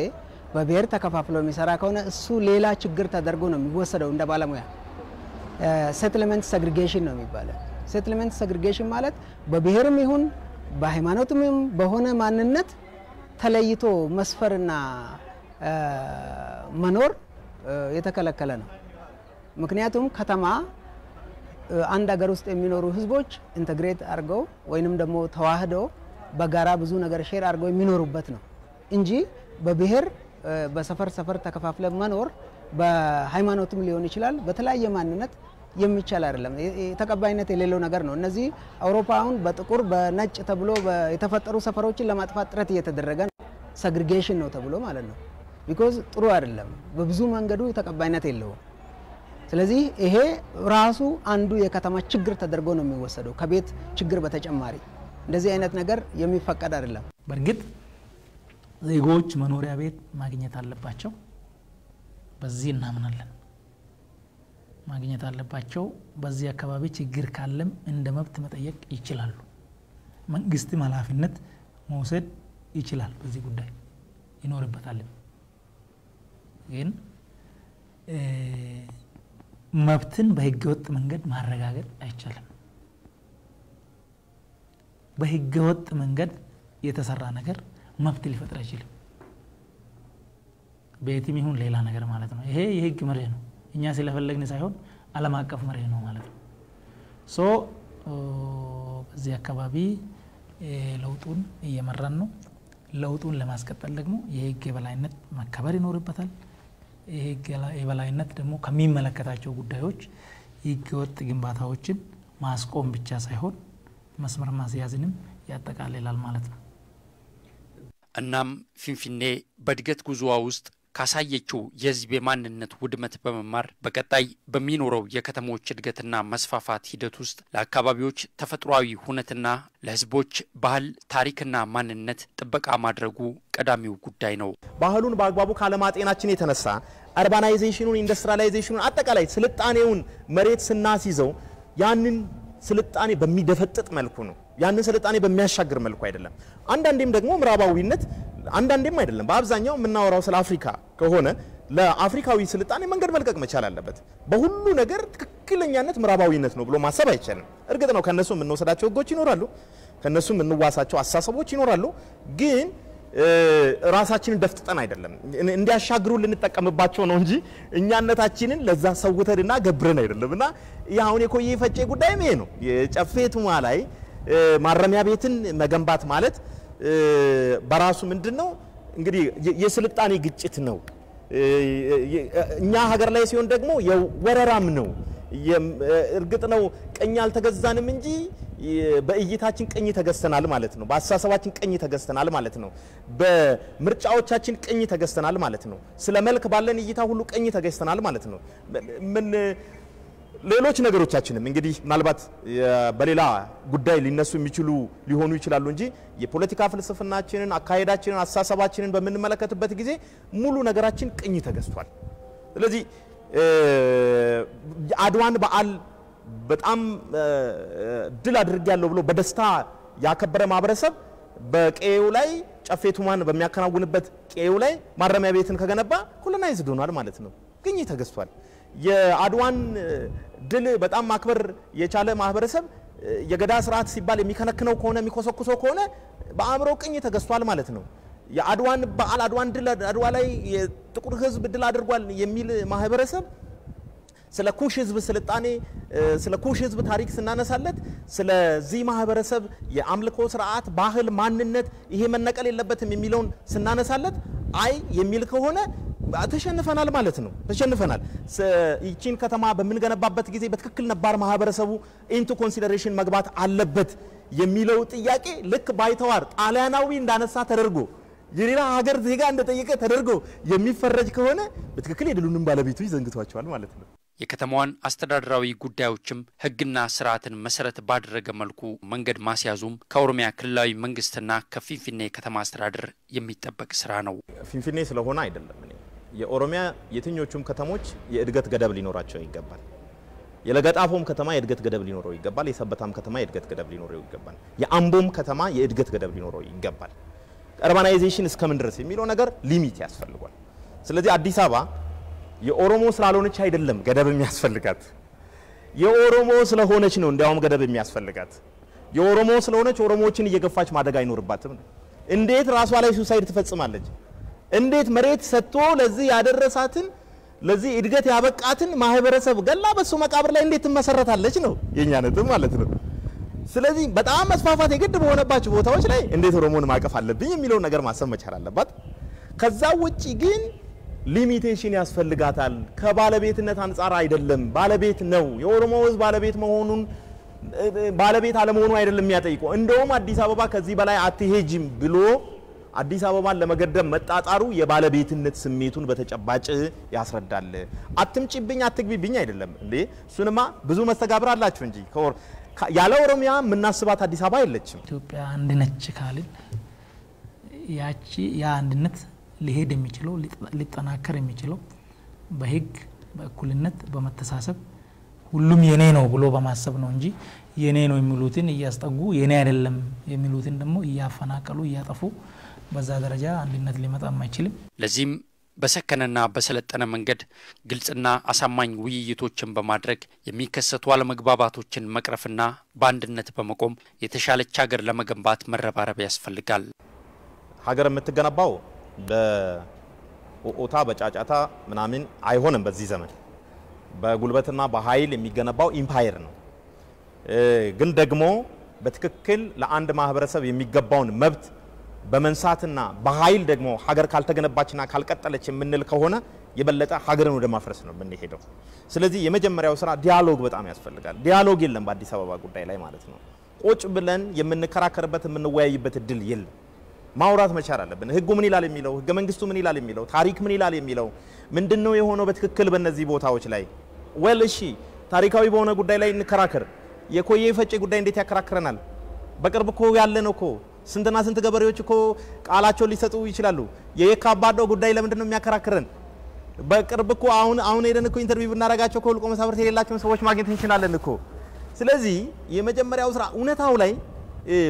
[SPEAKER 7] በብሔር ተከፋፍሎ የሚሰራ ከሆነ እሱ ሌላ ችግር ተደርጎ ነው የሚወሰደው እንደ ባለሙያ ሴትልመንት ሰግሪጌሽን ነው የሚባለው ሴትልመንት ሰግሪጌሽን ማለት በብሔርም ይሁን በሃይማኖትም በሆነ ማንነት ተለይቶ መስፈርና መኖር የተከለከለ ነው ምክንያቱም ከተማ አንድ ሀገር ውስጥ የሚኖሩ ህዝቦች ኢንተግሬት አድርገው ወይንም ደግሞ ተዋህደው በጋራ ብዙ ነገር ሼር አድርገው የሚኖሩበት ነው እንጂ በብሔር በሰፈር ተከፋፍለ መኖር በሃይማኖትም ሊሆን ይችላል በተለያየ ማንነት የሚቻል አይደለም ተቀባይነት የሌለው ነገር ነው እነዚህ አውሮፓውን በጥቁር በነጭ ተብሎ የተፈጠሩ ሰፈሮችን ለማጥፋት ጥረት እየተደረገ ሰግሪጌሽን ነው ተብሎ ማለት ነው ቢኮዝ ጥሩ አይደለም በብዙ መንገዱ ተቀባይነት የለውም ስለዚህ ይሄ ራሱ አንዱ የከተማ ችግር ተደርጎ ነው የሚወሰደው ከቤት ችግር በተጨማሪ እንደዚህ አይነት ነገር የሚፈቀድ አይደለም
[SPEAKER 4] በርግጥ ዜጎች መኖሪያ ቤት ማግኘት አለባቸው በዚህ እናምናለን ማግኘት አለባቸው በዚህ አካባቢ ችግር ካለም እንደ መብት መጠየቅ ይችላሉ መንግስት ኃላፊነት መውሰድ ይችላል በዚህ ጉዳይ ይኖርበታል ግን መብትን በህገወጥ መንገድ ማረጋገጥ አይቻልም በህገወጥ መንገድ የተሰራ ነገር መብት ሊፈጥር አይችልም ቤትም ይሁን ሌላ ነገር ማለት ነው ይሄ የህግ መርህ ነው እኛ ስለፈለግን ሳይሆን ዓለም አቀፍ መርህ ነው ማለት ነው ሶ በዚህ አካባቢ ለውጡን እየመራን ነው ለውጡን ለማስቀጠል ደግሞ የህግ የበላይነት መከበር ይኖርበታል የህግ የበላይነት ደግሞ ከሚመለከታቸው ጉዳዮች ህገወጥ ግንባታዎችን ማስቆም ብቻ ሳይሆን መስመር ማስያዝንም ያጠቃልላል ማለት ነው
[SPEAKER 1] እናም ፊንፊኔ በእድገት ጉዞዋ ውስጥ ካሳየችው የህዝብ የማንነት ውድመት በመማር በቀጣይ በሚኖረው የከተሞች እድገትና መስፋፋት ሂደት ውስጥ ለአካባቢዎች ተፈጥሯዊ ሁነትና ለህዝቦች ባህል ታሪክና ማንነት ጥበቃ ማድረጉ ቀዳሚው ጉዳይ ነው
[SPEAKER 3] ባህሉን በአግባቡ ካለማጤናችን የተነሳ አርባናይዜሽኑን ኢንዱስትሪያላይዜሽኑን አጠቃላይ ስልጣኔውን መሬት ስናስይዘው ያንን ስልጣኔ በሚደፈጥጥ መልኩ ነው ያንን ስልጣኔ በሚያሻግር መልኩ አይደለም አንዳንዴም ደግሞ ምዕራባዊነት አንዳንዴም አይደለም በአብዛኛው ምናወራው ስለ አፍሪካ ከሆነ ለአፍሪካዊ ስልጣኔ መንገድ መልቀቅ መቻል አለበት በሁሉ ነገር ትክክለኛነት ምዕራባዊነት ነው ብሎ ማሰብ አይቻልም እርግጥ ነው ከነሱ ምንወሰዳቸው ህጎች ይኖራሉ ከነሱ ምንዋሳቸው አሳሰቦች ይኖራሉ ግን ራሳችንን ደፍጥጠን አይደለም እንዲያሻግሩ ልንጠቀምባቸው ነው እንጂ እኛነታችንን ለዛ ሰውተንና ገብረን አይደለምና ያውን የኮዬ ፈጬ ጉዳይ ነው የጨፌቱማ ላይ ማረሚያ ቤትን መገንባት ማለት በራሱ ምንድነው እንግዲህ የስልጣኔ ግጭት ነው እኛ ሀገር ላይ ሲሆን ደግሞ የወረራም ነው እርግጥ ነው ቀኝ አልተገዛንም እንጂ በእይታችን ቀኝ ተገዝተናል ማለት ነው በአሳሰባችን ቀኝ ተገዝተናል ማለት ነው በምርጫዎቻችን ቀኝ ተገዝተናል ማለት ነው ስለ መልክ ባለን እይታ ሁሉ ቀኝ ተገዝተናል ማለት ነው ምን ሌሎች ነገሮቻችንም እንግዲህ ምናልባት በሌላ ጉዳይ ሊነሱ የሚችሉ ሊሆኑ ይችላሉ እንጂ የፖለቲካ ፍልስፍናችንን አካሄዳችንን አሳሰባችንን በመንመለከትበት ጊዜ ሙሉ ነገራችን ቀኝ ተገዝቷል ስለዚህ አድዋን በዓል በጣም ድል አድርጌያለሁ ብሎ በደስታ ያከበረ ማህበረሰብ በቀየው ላይ ጨፌቱማን በሚያከናውንበት ቀየው ላይ ማረሚያ ቤትን ከገነባ ኮሎናይዝድ ሆኗል ማለት ነው ቀኝ ተገዝቷል የአድዋን ድል በጣም ማክበር የቻለ ማህበረሰብ የገዳ ስርዓት ሲባል የሚከነክነው ከሆነ የሚኮሰኩሰው ከሆነ በአእምሮ ቀኝ ተገዝቷል ማለት ነው የአድዋን በዓል አድዋን ድል አድዋ ላይ የጥቁር ህዝብ ድል አድርጓል የሚል ማህበረሰብ ስለ ኩሽ ህዝብ ስልጣኔ ስለ ኩሽ ህዝብ ታሪክ ስናነሳለት ስለዚህ ማህበረሰብ የአምልኮ ስርዓት ባህል ማንነት ይሄ መነቀል የለበትም የሚለውን ስናነሳለት አይ የሚል ከሆነ ተሸንፈናል ማለት ነው ተሸንፈናል ይቺን ከተማ በመንገነባበት ጊዜ በትክክል ነባር ማህበረሰቡ ኢንቱ ኮንሲደሬሽን መግባት አለበት የሚለው ጥያቄ ልክ ባይተዋር ጣሊያናዊ እንዳነሳ ተደርጎ የሌላ ሀገር ዜጋ እንደጠየቀ ተደርጎ የሚፈረጅ ከሆነ በትክክል የድሉንም ባለቤቱ ይዘንግቷቸዋል ማለት ነው
[SPEAKER 1] የከተማዋን አስተዳደራዊ ጉዳዮችም ህግና ስርዓትን መሰረት ባደረገ መልኩ መንገድ ማስያዙም ከኦሮሚያ ክልላዊ መንግስትና ከፊንፊኔ ከተማ አስተዳደር የሚጠበቅ ስራ ነው
[SPEAKER 3] ፊንፊኔ ስለሆነ አይደለም የኦሮሚያ የትኞቹም ከተሞች የእድገት ገደብ ሊኖራቸው ይገባል የለገጣፎም ከተማ የእድገት ገደብ ሊኖረው ይገባል የሰበታም ከተማ የእድገት ገደብ ሊኖረው ይገባል የአምቦም ከተማ የእድገት ገደብ ሊኖረው ይገባል አርባናይዜሽን እስከምን ድረስ የሚለው ነገር ሊሚት ያስፈልጋል ስለዚህ አዲስ አበባ የኦሮሞ ስላልሆነች አይደለም ገደብ የሚያስፈልጋት የኦሮሞ ስለሆነች ነው እንዲያውም ገደብ የሚያስፈልጋት የኦሮሞ ስለሆነች ኦሮሞዎችን እየገፋች ማደግ አይኖርባትም እንዴት ራሷ ላይ ሱሳይድ ትፈጽማለች እንዴት መሬት ሰጥቶ ለዚህ ያደረሳትን ለዚህ እድገት ያበቃትን ማህበረሰብ ገላ በሱ መቃብር ላይ እንዴት ትመሰረታለች ነው የኛ ነጥብ ማለት ነው ስለዚህ በጣም መስፋፋት የግድ በሆነባቸው ቦታዎች ላይ እንዴት ኦሮሞን ማቀፍ አለብኝ የሚለው ነገር ማሰብ መቻል አለባት ከዛ ውጪ ግን ሊሚቴሽን ያስፈልጋታል ከባለቤትነት አንፃር አይደለም ባለቤት ነው የኦሮሞ ህዝብ ባለቤት መሆኑን ባለቤት አለመሆኑ አይደለም የሚያጠይቀው እንደውም አዲስ አበባ ከዚህ በላይ አትሄጂም ብሎ አዲስ አበባን ለመገደብ መጣጣሩ የባለቤትነት ስሜቱን በተጨባጭ ያስረዳል። አትምጪብኝ አትግቢብኝ አይደለም እንዴ እሱንማ ብዙ መስተጋብር አላችሁ እንጂ ያለ ኦሮሚያ ምናስባት አዲስ አበባ የለችም።
[SPEAKER 4] ኢትዮጵያ አንድ ነች ካልን ያቺ ያ አንድነት ሊሄድ የሚችለው ሊጠናከር የሚችለው በህግ በእኩልነት በመተሳሰብ ሁሉም የኔ ነው ብሎ በማሰብ ነው እንጂ የኔ ነው የሚሉትን እያስጠጉ የኔ አይደለም የሚሉትን ደግሞ እያፈናቀሉ እያጠፉ በዛ ደረጃ አንድነት ሊመጣ አይችልም።
[SPEAKER 1] ለዚህም በሰከነና በሰለጠነ መንገድ ግልጽና አሳማኝ ውይይቶችን በማድረግ የሚከሰቱ አለመግባባቶችን መቅረፍና በአንድነት በመቆም የተሻለች ሀገር ለመገንባት መረባረብ ያስፈልጋል።
[SPEAKER 3] ሀገር የምትገነባው በኦታ በጫጫታ ምናምን አይሆንም። በዚህ ዘመን በጉልበትና በኃይል የሚገነባው ኢምፓየር ነው። ግን ደግሞ በትክክል ለአንድ ማህበረሰብ የሚገባውን መብት በመንሳትና በኃይል ደግሞ ሀገር ካልተገነባችና ካልቀጠለች የምንል ከሆነ የበለጠ ሀገርን ወደ ማፍረስ ነው የምንሄደው። ስለዚህ የመጀመሪያው ስራ ዲያሎግ በጣም ያስፈልጋል። ዲያሎግ የለም በአዲስ አበባ ጉዳይ ላይ ማለት ነው። ቁጭ ብለን የምንከራከርበት የምንወያይበት እድል የለም። ማውራት መቻል አለብን። ህጉ ምን ይላል የሚለው ህገ መንግስቱ ምን ይላል የሚለው ታሪክ ምን ይላል የሚለው ምንድነው የሆነው በትክክል በእነዚህ ቦታዎች ላይ ወልሺ ታሪካዊ በሆነ ጉዳይ ላይ እንከራከር። የኮዬ ፈጬ ጉዳይ እንዴት ያከራክረናል? በቅርብ እኮ ያለ ነው እኮ ስንትና ስንት ገበሬዎች እኮ ቃላቸው ሊሰጡ ይችላሉ። የየካባዶ ጉዳይ ለምንድነው የሚያከራክረን? በቅርብ እኮ አሁን ሄደን እኮ ኢንተርቪው ብናረጋቸው እኮ ልቆ መሳፍርት የሌላቸው ሰዎች ማግኘት እንችላለን እኮ። ስለዚህ የመጀመሪያው ስራ እውነታው ላይ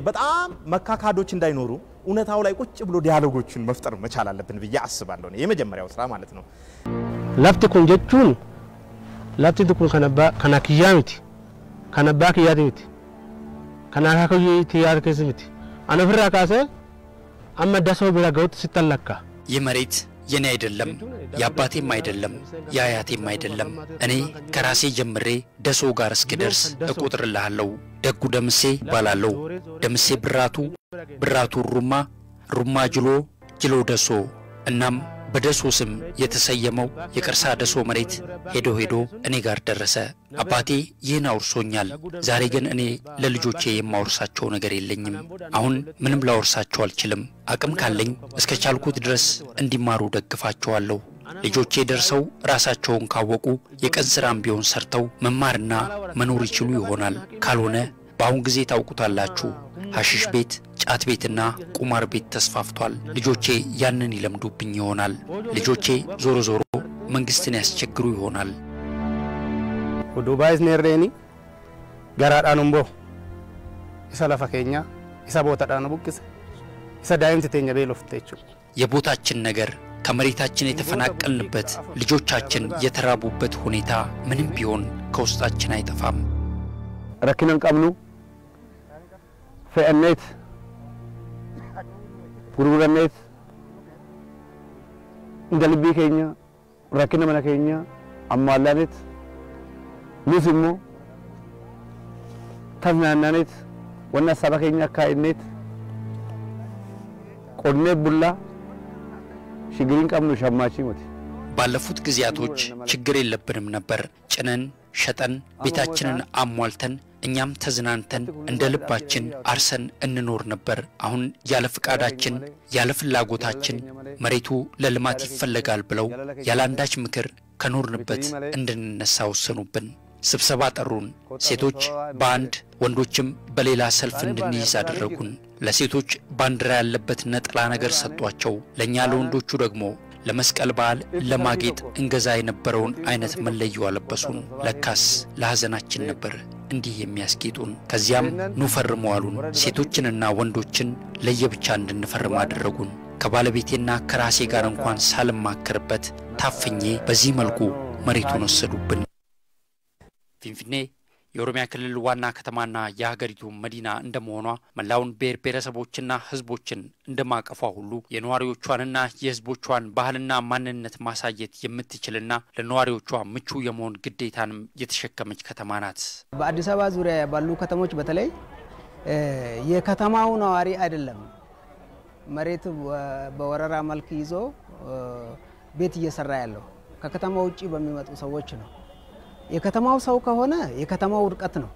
[SPEAKER 3] በጣም መካካዶች እንዳይኖሩ እውነታው ላይ ቁጭ ብሎ ዲያሎጎችን መፍጠር መቻል አለብን ብዬ አስባለሁ። የመጀመሪያው ስራ ማለት ነው።
[SPEAKER 8] ለፍት ኮንጀቹን ለፍት ድኩን ከናኪያምቲ ከነባክ ያድምቲ ከናካከዩ ትያር ከስምቲ አነፍራ ካሰ አመዳሰው ቢራገውት ሲተለካ
[SPEAKER 1] የመሬት የኔ አይደለም ያባቴም አይደለም ያያቴም አይደለም እኔ ከራሴ ጀምሬ ደሶ ጋር እስክደርስ እቆጥርልሃለሁ። ደጉ ደምሴ ባላለው ደምሴ ብራቱ ሩማ ጅሎ ደሶ እናም በደሶ ስም የተሰየመው የቅርሳ ደሶ መሬት ሄዶ እኔ ጋር ደረሰ። አባቴ ይህን አውርሶኛል። ዛሬ ግን እኔ ለልጆቼ የማወርሳቸው ነገር የለኝም። አሁን ምንም ላወርሳቸው አልችልም። አቅም ካለኝ እስከቻልኩት ድረስ እንዲማሩ ደግፋቸዋለሁ። ልጆቼ ደርሰው ራሳቸውን ካወቁ የቀን ስራም ቢሆን ሰርተው መማርና መኖር ይችሉ ይሆናል። ካልሆነ በአሁን ጊዜ ታውቁታላችሁ ሐሺሽ ቤት ጫት ቤትና ቁማር ቤት ተስፋፍቷል። ልጆቼ ያንን ይለምዱብኝ ይሆናል። ልጆቼ ዞሮ መንግስትን ያስቸግሩ ይሆናል።
[SPEAKER 8] ዱባይስ ነሬኒ ጋራዳኑምቦ ይሰላፈከኛ ይሰቦታዳኑ ቡቅስ ይሰዳይምት ተኛ ቤሎፍቴቹ
[SPEAKER 1] የቦታችን ነገር ከመሬታችን የተፈናቀልንበት ልጆቻችን የተራቡበት ሁኔታ ምንም ቢሆን ከውስጣችን አይጠፋም።
[SPEAKER 8] ረክነን ቀምኑ ፈእነት ጉርጉረነት እንደልቢ ከኛ ረክነ መለከኛ አማላነት ንስሞ ተናናነት ወና ሰባከኛ ካይነት ቆነ ቡላ ሽግሪን ቀምኑ ሸማቺ ሞት
[SPEAKER 1] ባለፉት ጊዜያቶች ችግር የለብንም ነበር። ጭነን ሸጠን ቤታችንን አሟልተን እኛም ተዝናንተን እንደ ልባችን አርሰን እንኖር ነበር። አሁን ያለ ፍቃዳችን ያለ ፍላጎታችን መሬቱ ለልማት ይፈልጋል ብለው ያላንዳች ምክር ከኖርንበት እንድንነሳ ወሰኑብን። ስብሰባ ጠሩን። ሴቶች በአንድ ወንዶችም በሌላ ሰልፍ እንድንይዝ አደረጉን። ለሴቶች ባንዲራ ያለበት ነጥላ ነገር ሰጧቸው። ለኛ ለወንዶቹ ደግሞ ለመስቀል በዓል ለማጌጥ እንገዛ የነበረውን አይነት መለዮ አለበሱን። ለካስ ለሐዘናችን ነበር እንዲህ የሚያስጌጡን። ከዚያም ኑ ፈርሙ አሉን። ሴቶችንና ወንዶችን ለየብቻ እንድንፈርም አደረጉን። ከባለቤቴና ከራሴ ጋር እንኳን ሳልማከርበት ታፍኜ በዚህ መልኩ መሬቱን ወሰዱብን። ፊንፊኔ የኦሮሚያ ክልል ዋና ከተማና የሀገሪቱ መዲና እንደመሆኗ መላውን ብሔረሰቦችና ህዝቦችን እንደማቀፏ ሁሉ የነዋሪዎቿንና የህዝቦቿን ባህልና ማንነት ማሳየት የምትችልና ለነዋሪዎቿ ምቹ የመሆን ግዴታንም የተሸከመች ከተማ ናት።
[SPEAKER 7] በአዲስ አበባ ዙሪያ ባሉ ከተሞች በተለይ የከተማው ነዋሪ አይደለም መሬት በወረራ መልክ ይዞ ቤት እየሰራ ያለው ከከተማው ውጪ በሚመጡ ሰዎች ነው። የከተማው ሰው ከሆነ የከተማው ውድቀት ነው።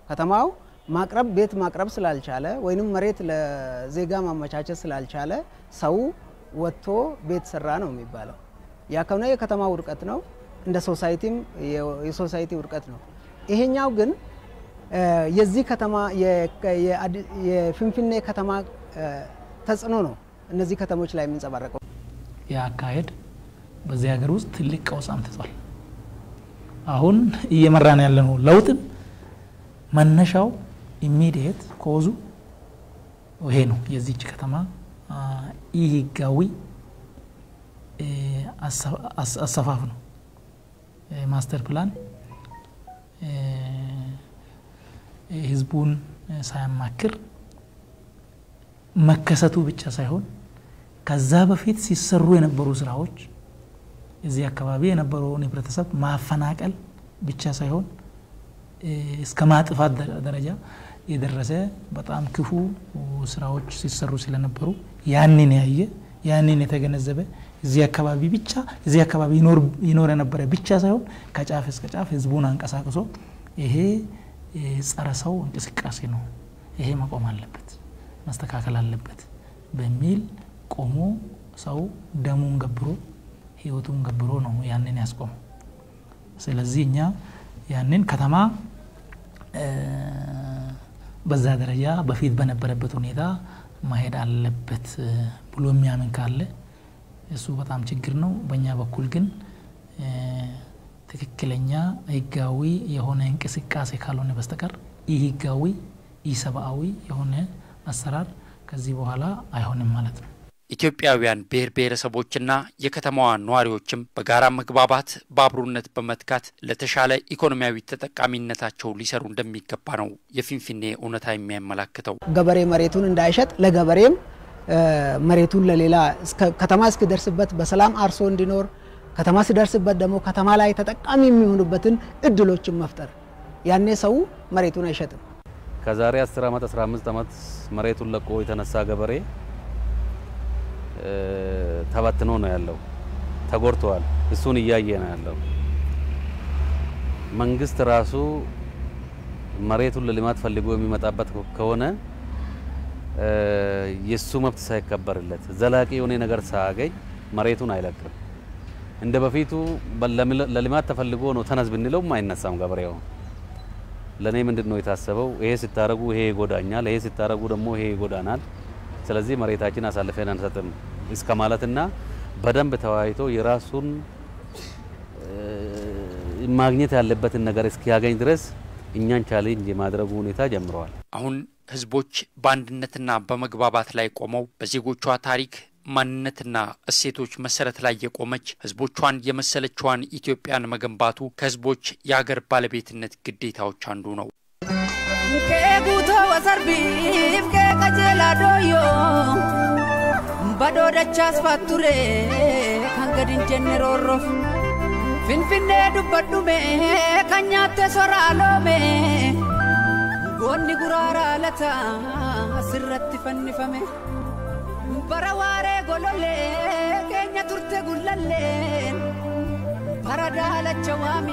[SPEAKER 7] ከተማው ማቅረብ ቤት ማቅረብ ስላልቻለ ወይንም መሬት ለዜጋ ማመቻቸት ስላልቻለ ሰው ወጥቶ ቤት ሰራ ነው የሚባለው ያ ከሆነ የከተማ ውድቀት ነው እንደ ሶሳይቲም የሶሳይቲ ውድቀት ነው ይሄኛው ግን የዚህ ከተማ የፊንፊኔ ከተማ ተጽዕኖ ነው እነዚህ ከተሞች ላይ የሚንጸባረቀው ያካሄድ በዚህ ሀገር ውስጥ ትልቅ ቀውስ አምጥቷል አሁን እየመራን ያለነው ለውጥ መነሻው ኢሚዲየት ኮዙ ይሄ ነው የዚህ ከተማ ኢህጋዊ አሰፋፍ ነው ማስተር ፕላን ህዝቡን ሳያማክር መከሰቱ ብቻ ሳይሆን ከዛ በፊት ሲሰሩ የነበሩ ስራዎች እዚህ አካባቢ የነበረው ንብረተሰብ ማፈናቀል ብቻ ሳይሆን እስከ ማጥፋት ደረጃ የደረሰ በጣም ክፉ ስራዎች ሲሰሩ ስለነበሩ ያንን ያየ ያንን የተገነዘበ እዚህ አካባቢ ብቻ እዚህ አካባቢ ይኖር የነበረ ብቻ ሳይሆን ከጫፍ እስከ ጫፍ ህዝቡን አንቀሳቅሶ ይሄ ጸረ ሰው እንቅስቃሴ ነው ይሄ መቆም አለበት መስተካከል አለበት በሚል ቆሞ ሰው ደሙን ገብሮ ህይወቱን ገብሮ ነው ያንን ያስቆም ስለዚህ እኛ ያንን ከተማ በዛ ደረጃ በፊት በነበረበት ሁኔታ ማሄድ አለበት ብሎ የሚያምን ካለ እሱ በጣም ችግር ነው በእኛ በኩል ግን ትክክለኛ ህጋዊ የሆነ እንቅስቃሴ ካልሆነ በስተቀር ህጋዊ ኢሰብአዊ የሆነ አሰራር ከዚህ በኋላ አይሆንም ማለት ነው ኢትዮጵያውያን ብሔር ብሔረሰቦችና የከተማዋ ነዋሪዎችም በጋራ መግባባት በአብሮነት በመትካት ለተሻለ ኢኮኖሚያዊ ተጠቃሚነታቸው ሊሰሩ እንደሚገባ ነው የፊንፊኔ እውነታ የሚያመላክተው ገበሬ መሬቱን እንዳይሸጥ ለገበሬም መሬቱን ለሌላ ከተማ እስኪደርስበት በሰላም አርሶ እንዲኖር ከተማ ሲደርስበት ደግሞ ከተማ ላይ ተጠቃሚ የሚሆኑበትን እድሎችን መፍጠር ያኔ ሰው መሬቱን አይሸጥም
[SPEAKER 6] ከዛሬ 10 አመት 15 አመት መሬቱን ለቆ የተነሳ ገበሬ ተበትኖ ነው ያለው ተጎርቷል እሱን እያየ ነው ያለው መንግስት ራሱ መሬቱን ለልማት ፈልጎ የሚመጣበት ከሆነ የሱ መብት ሳይከበርለት ዘላቂ የሆነ ነገር ሳያገኝ መሬቱን አይለቅም እንደ በፊቱ ለልማት ተፈልጎ ነው ተነስ ብንለው ማይነሳም ገበሬው ለኔ ምንድነው የታሰበው ይሄ ሲታረጉ ይሄ ይጎዳኛል ይሄ ሲታረጉ ደግሞ ይሄ ይጎዳናል ስለዚህ መሬታችን አሳልፈን አንሰጥም እስከ ማለትና በደንብ ተዋይቶ የራሱን ማግኘት ያለበትን ነገር እስኪያገኝ ድረስ እኛን ቻሌንጅ የማድረጉ ሁኔታ ጀምሯል አሁን ህዝቦች በአንድነትና በመግባባት ላይ ቆመው በዜጎቿ ታሪክ ማንነትና እሴቶች መሰረት ላይ የቆመች ህዝቦቿን የመሰለችዋን ኢትዮጵያን መገንባቱ ከህዝቦች የሀገር ባለቤትነት ግዴታዎች አንዱ ነው ከጉቶ ወሰርቢፍ ከቀጀላዶዮ ባዶዳቻስ ፋቱሬ ካንገዲን ጀነሮሮፍ ፊንፊኔ ዱበዱሜ ካኛቴ ሶራሎሜ ጎኒ ጉራራ ለታ አስረት ፈንፈሜ በረዋሬ ጎሎሌ ከኛ ቱርቴ ጉለሌን በረዳለቸዋሚ